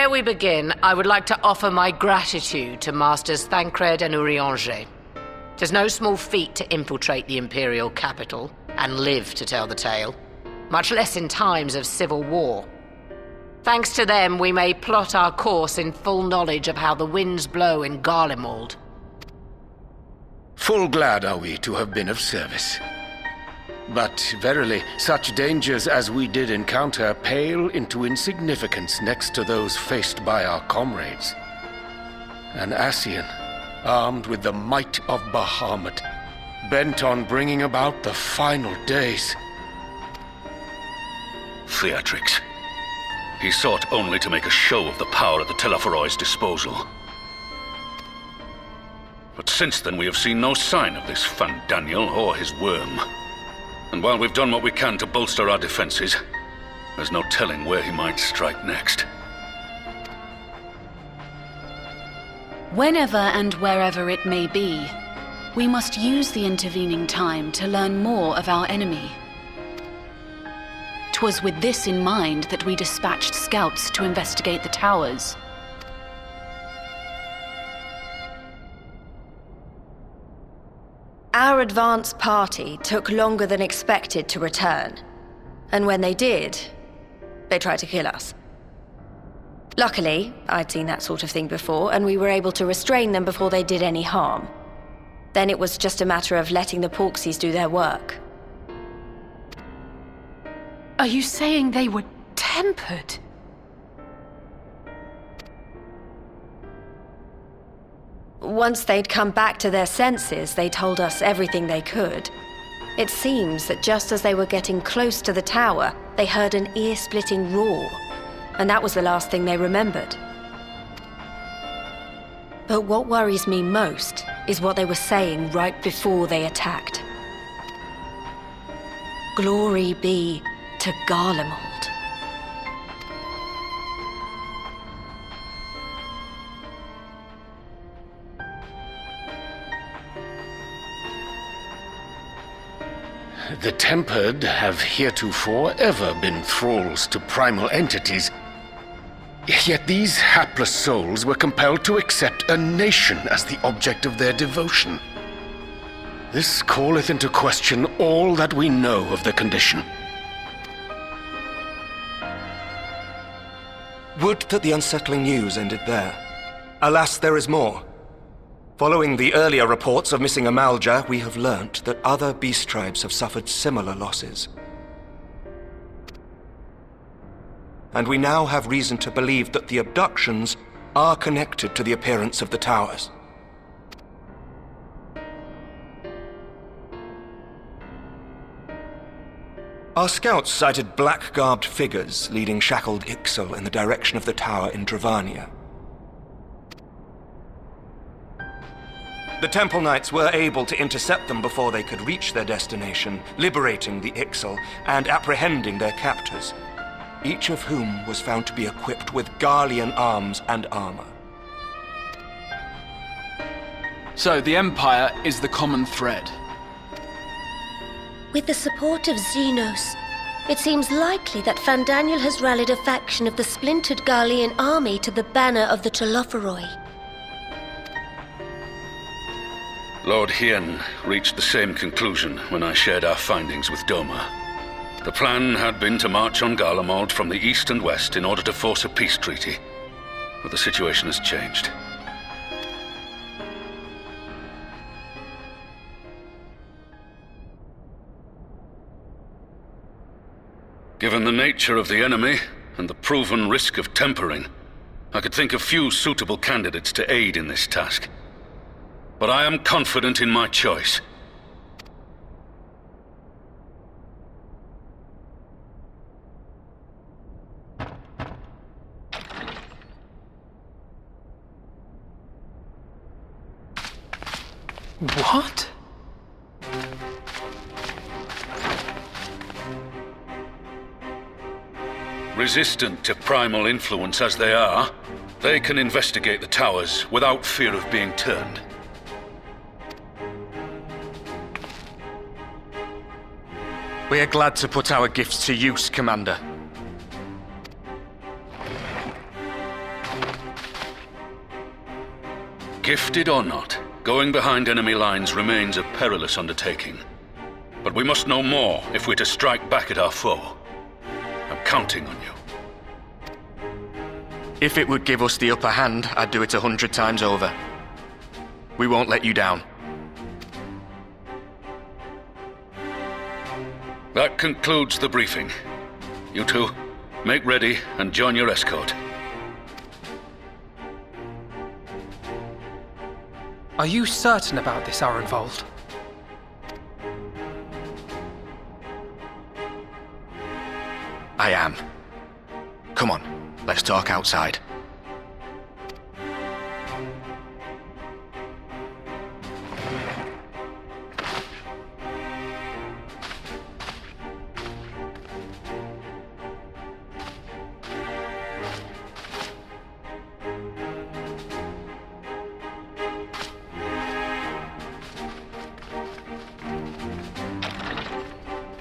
Ere we begin, I would like to offer my gratitude to Masters Thancred and Urianger. Tis no small feat to infiltrate the Imperial capital and live to tell the tale, much less in times of civil war. Thanks to them, we may plot our course in full knowledge of how the winds blow in Garlemald. Full glad are we to have been of service. But verily, such dangers as we did encounter pale into insignificance next to those faced by our comrades. An Ascian, armed with the might of Bahamut, bent on bringing about the final days. Theatrics. He sought only to make a show of the power at the Telophoroid's disposal. But since then we have seen no sign of this Fandaniel or his worm. And while we've done what we can to bolster our defenses, there's no telling where he might strike next. Whenever and wherever it may be, we must use the intervening time to learn more of our enemy. 'Twas with this in mind that we dispatched scouts to investigate the towers. Our advance party took longer than expected to return. And when they did, they tried to kill us. Luckily, I'd seen that sort of thing before, and we were able to restrain them before they did any harm. Then it was just a matter of letting the Porksies do their work. Are you saying they were tempered? Once they'd come back to their senses, they told us everything they could. It seems that just as they were getting close to the tower, they heard an ear-splitting roar, and that was the last thing they remembered. But what worries me most is what they were saying right before they attacked. Glory be to Garlemald. The Tempered have heretofore ever been thralls to primal entities. Yet these hapless souls were compelled to accept a nation as the object of their devotion. This calleth into question all that we know of the condition. Would that the unsettling news ended there. Alas, there is more. Following the earlier reports of missing Amalja, we have learnt that other beast tribes have suffered similar losses. And we now have reason to believe that the abductions are connected to the appearance of the towers. Our scouts sighted black-garbed figures leading shackled Ixal in the direction of the tower in Dravania. The Temple Knights were able to intercept them before they could reach their destination, liberating the Ixal and apprehending their captors, each of whom was found to be equipped with Garlean arms and armor. So the Empire is the common thread. With the support of Xenos, it seems likely that Fandaniel has rallied a faction of the splintered Garlean army to the banner of the Telophoroi. Lord Hien reached the same conclusion when I shared our findings with Doma. The plan had been to march on Garlemald from the east and west in order to force a peace treaty, but the situation has changed. Given the nature of the enemy and the proven risk of tempering, I could think of few suitable candidates to aid in this task. But I am confident in my choice. What? Resistant to primal influence as they are, they can investigate the towers without fear of being turned. We are glad to put our gifts to use, Commander. Gifted or not, going behind enemy lines remains a perilous undertaking. But we must know more if we're to strike back at our foe. I'm counting on you. If it would give us the upper hand, I'd do it 100 times over. We won't let you down. That concludes the briefing. You two, make ready and join your escort. Are you certain about this, Arenvold? I am. Come on, let's talk outside.